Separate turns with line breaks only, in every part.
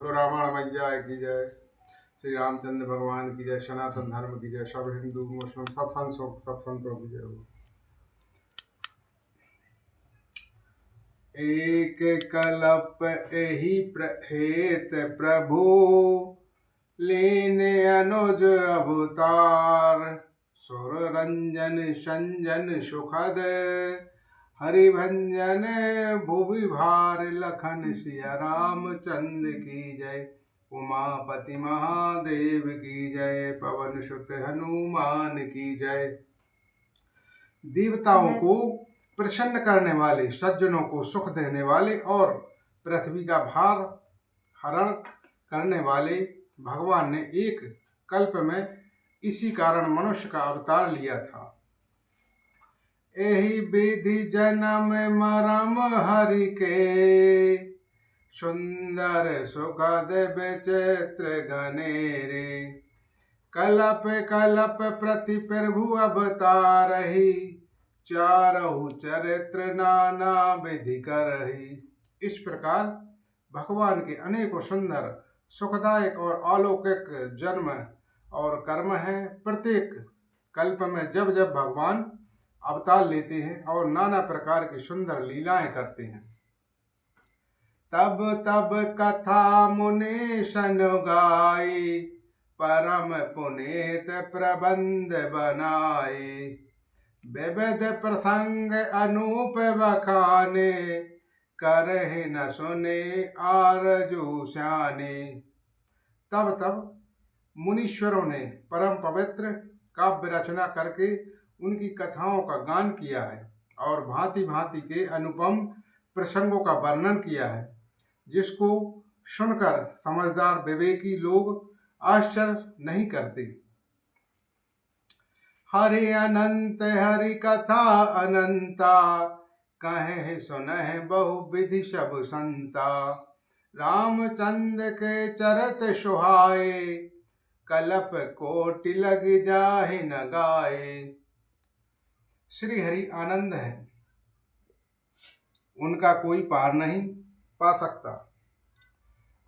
तो रामायण मैया की जय। श्री रामचंद्र भगवान की जय। सनातन धर्म की जय। सब हिंदू मुस्लिम सब संतों की जय हो। एक कलप एहि हेत प्रभु लीने अनुज अवतार। सुर रंजन संजन सुखद हरिभंजन भुवि भार। लखन सिया रामचंद्र की जय। उमापति महादेव की जय। पवन सुत हनुमान की जय। देवताओं को प्रसन्न करने वाले, सज्जनों को सुख देने वाले और पृथ्वी का भार हरण करने वाले भगवान ने एक कल्प में इसी कारण मनुष्य का अवतार लिया था। एहि विधि जन्म मरम हरि के। सुंदर सुखद विचित्र घनेरे। कलप कलप प्रति प्रभु अवतारहि। चारहु चरित्र नाना विधि करहि। इस प्रकार भगवान के अनेकों सुंदर सुखदायक और अलौकिक जन्म और कर्म है। प्रत्येक कल्प में जब जब भगवान अवतार लेते हैं और नाना प्रकार की सुंदर लीलाएं करते हैं, तब तब कथा मुनि सन गाई। परम पुनीत प्रबंध बनाए। विविध प्रसंग अनूप बखाने। करहि न सुने आरजू श्याने। तब तब मुनीश्वरों ने परम पवित्र काव्य रचना करके उनकी कथाओं का गान किया है और भांति भांति के अनुपम प्रसंगों का वर्णन किया है, जिसको सुनकर समझदार विवेकी लोग आश्चर्य नहीं करते। हरि अनंत हरि कथा अनंता। कहे सुनहि बहु विधि सब संता। रामचंद्र के चरत सुहाए। कलप कोटि लग जाहि न गाए। श्री हरि आनंद है, उनका कोई पार नहीं पा सकता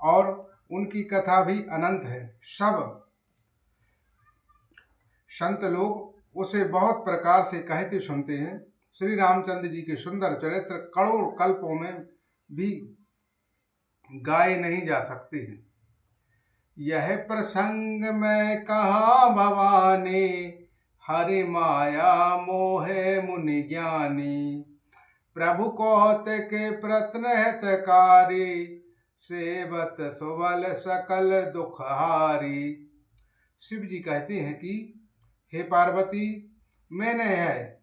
और उनकी कथा भी अनंत है। सब संत लोग उसे बहुत प्रकार से कहते सुनते हैं। श्री रामचंद्र जी के सुंदर चरित्र करोड़ कल्पों में भी गाए नहीं जा सकते हैं। यह प्रसंग में कहा भवानी। हरि माया मोहे मुनि ज्ञानी। प्रभु कहत के प्रत्न हितकारी। सेवत सुबल सकल दुखहारी। शिव जी कहते हैं कि हे पार्वती, मैंने यह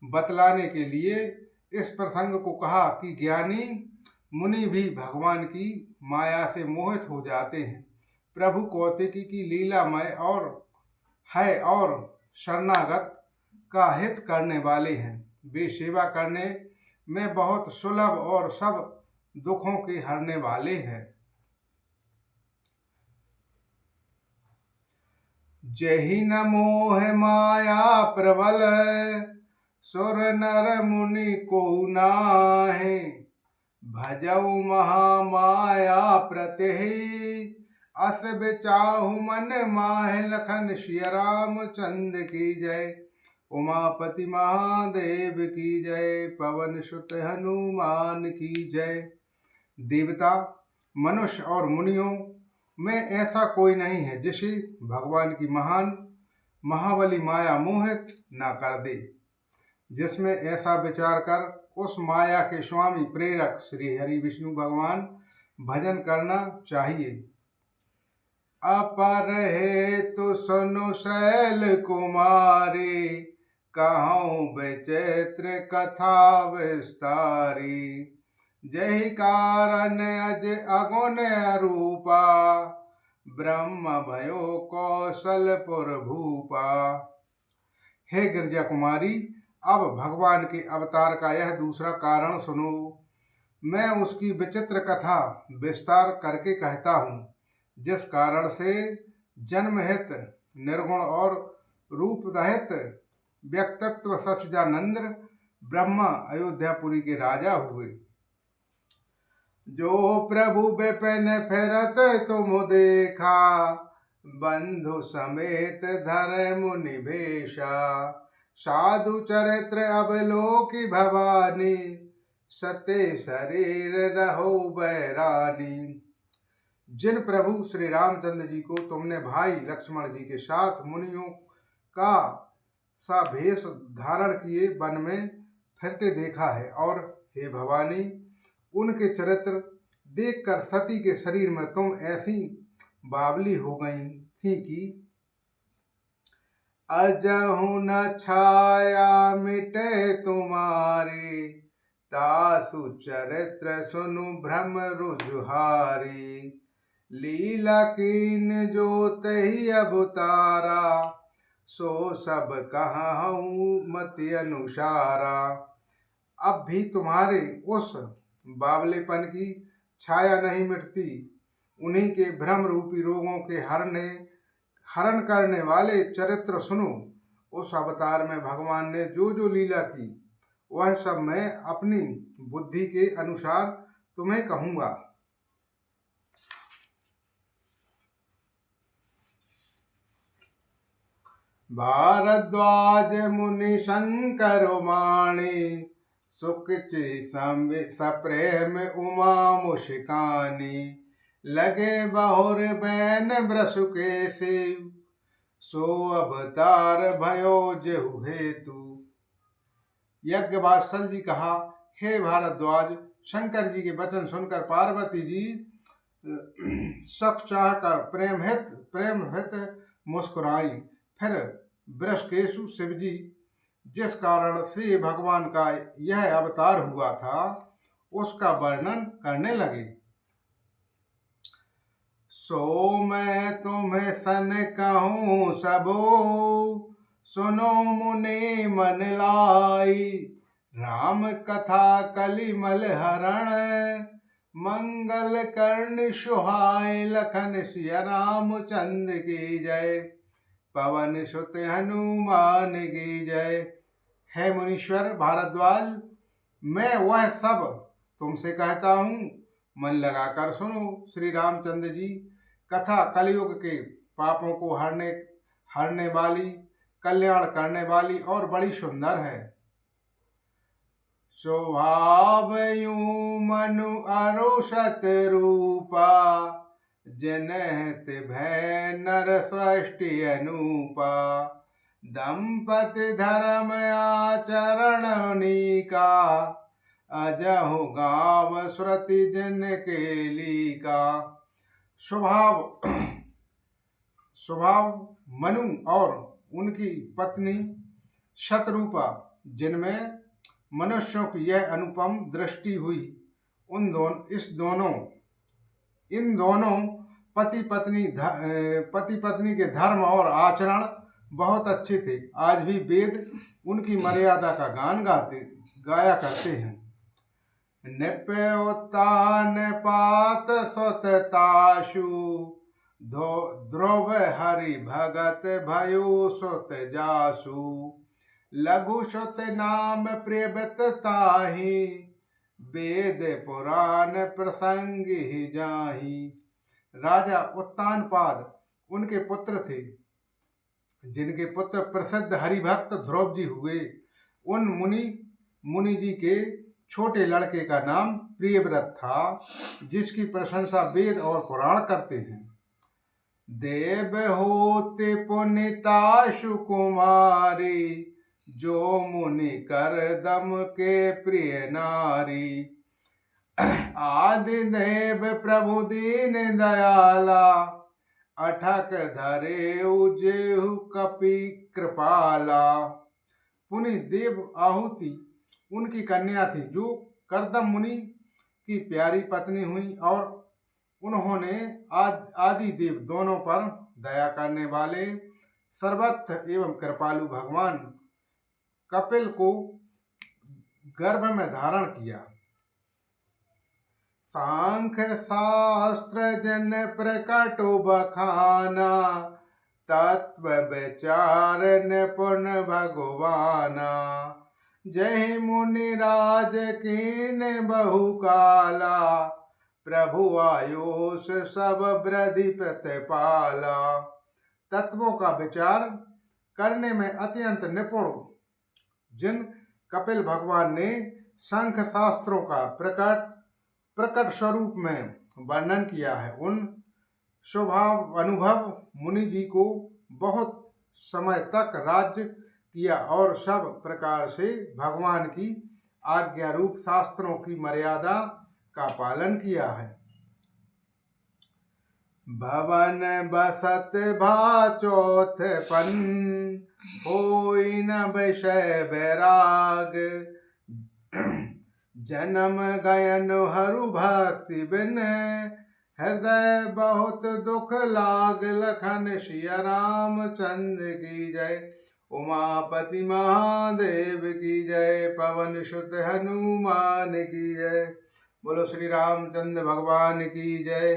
बतलाने के लिए इस प्रसंग को कहा कि ज्ञानी मुनि भी भगवान की माया से मोहित हो जाते हैं। प्रभु कौतिकी की लीलामय और है और शरणागत का हित करने वाले हैं। वे सेवा करने में बहुत सुलभ और सब दुखों के हरने वाले हैं। जहि न मोह माया प्रबल। सुर नर मुनि को नाहि। भजऊ महामाया प्रत्यहि। अस बिचाहु मन माहि। लखन सिया रामचंद्र की जय। उमापति महादेव की जय। पवन सुत हनुमान की जय। देवता, मनुष्य और मुनियों में ऐसा कोई नहीं है जिसे भगवान की महान महाबली माया मोहित न कर दे, जिसमें ऐसा विचार कर उस माया के स्वामी प्रेरक श्री हरि विष्णु भगवान भजन करना चाहिए। अपर हेतु सुनु शैल कुमारी। कहूँ विचित्र कथा विस्तारी। जहि कारण अज अगुण रूपा। ब्रह्म भयो कौशलपुर भूपा। हे गिरजा कुमारी, अब भगवान के अवतार का यह दूसरा कारण सुनो। मैं उसकी विचित्र कथा विस्तार करके कहता हूँ, जिस कारण से जन्महित निर्गुण और रूप रहित व्यक्तित्व सच्चिदानंद ब्रह्मा अयोध्यापुरी के राजा हुए। जो प्रभु विपिन फिरत तुम देखा, बंधु समेत धर मुनि भेषा। साधु चरित्र अवलोकि भवानी, सत्य शरीर रहो बैरानी। जिन प्रभु श्री रामचंद्र जी को तुमने भाई लक्ष्मण जी के साथ मुनियों का सा भेष धारण किए वन में फिरते देखा है, और हे भवानी, उनके चरित्र देखकर सती के शरीर में तुम ऐसी बावली हो गई थी कि अजहु न छाया मिटे तुम्हारी, तासु चरित्र सुनु भ्रम रुझुहारी। लीला कीन जो तही अवतारा, सो सब कहूँ मति अनुसारा। अब भी तुम्हारे उस बावलेपन की छाया नहीं मिटती। उन्हीं के भ्रम रूपी रोगों के हरण करने वाले चरित्र सुनो। उस अवतार में भगवान ने जो जो लीला की, वह सब मैं अपनी बुद्धि के अनुसार तुम्हें कहूँगा। भारद्वाज मुनि शंकर वाणी, सुखचि सप्रेम उमा मुस्कानी। लगे बहुर बैन ब्रसु के शिव, सो अवतार भयो जेहु हेतु। यज्ञ वात्सल जी कहा, हे भारद्वाज, शंकर जी के वचन सुनकर पार्वती जी सख चाहकर प्रेम हित मुस्कुराई। फिर वृषकेशु शिव जी जिस कारण से भगवान का यह अवतार हुआ था, उसका वर्णन करने लगे। सो मैं तुम्हें सन कहूँ सबो, सुनो मुनि मन लाई। राम कथा कलिमल हरण, मंगल कर्ण सुहाय। लखन सिया रामचंद्र की जय, पवन सुत हनुमान की जय। है मुनीश्वर भारद्वाज, मैं वह सब तुमसे कहता हूँ, मन लगाकर सुनो। श्री रामचंद्र जी कथा कलयुग के पापों को हरने वाली, कल्याण करने वाली और बड़ी सुंदर है। स्वभाव यूं मनु अरुषत रूपा, जनहित भय नर सृष्टि अनूपा। दंपति धर्म आचरण नीका, अजहु गाव श्रुति जिन के लीका। स्वभाव मनु और उनकी पत्नी शतरूपा, जिनमें मनुष्यों की यह अनुपम दृष्टि हुई, इन दोनों पति पत्नी के धर्म और आचरण बहुत अच्छे थे। आज भी वेद उनकी मर्यादा का गान गाया करते हैं। निप्योत्तान पात सुतताशु, ध्रुव हरि भगत भयो सुत जासु। लघु सुत नाम प्रियव्रत ताहि, वेद पुराण प्रसंग ही जाहि। राजा उत्तानपाद उनके पुत्र थे, जिनके पुत्र प्रसिद्ध हरिभक्त ध्रुव जी हुए। उन मुनि जी के छोटे लड़के का नाम प्रियव्रत था, जिसकी प्रशंसा वेद और पुराण करते हैं। देव होते पुनिताशु कुमारी, जो मुनि कर दम के प्रिय नारी। आदि देव प्रभु दीन दयाला, अठक धरे जेहु कपि कृपाला। पुनि देव आहुति उनकी कन्या थी, जो करदम मुनि की प्यारी पत्नी हुई, और उन्होंने आदि देव दोनों पर दया करने वाले सर्वत्र एवं कृपालु भगवान कपिल को गर्भ में धारण किया। सांख्य शास्त्र जन प्रकटो बखाना, तत्व विचार निपुण भगवाना। जय मुनि राज कीन बहु काला, प्रभु आयुष सब वृद्धि प्रतिपाला। तत्वों का विचार करने में अत्यंत निपुण जिन कपिल भगवान ने संख्य शास्त्रों का प्रकट स्वरूप में वर्णन किया है, उन स्वभाव अनुभव मुनि जी को बहुत समय तक राज्य किया और सब प्रकार से भगवान की आज्ञा रूप शास्त्रों की मर्यादा का पालन किया है। भवन बसत भा चौथपन, होई न विषय बैराग। जन्म गयन हरु भक्ति बिन, हृदय बहुत दुख लाग। लखन सिया रामचंद्र की जय, उमापति महादेव की जय, पवन सुत हनुमान की जय। बोलो श्री रामचंद्र भगवान की जय।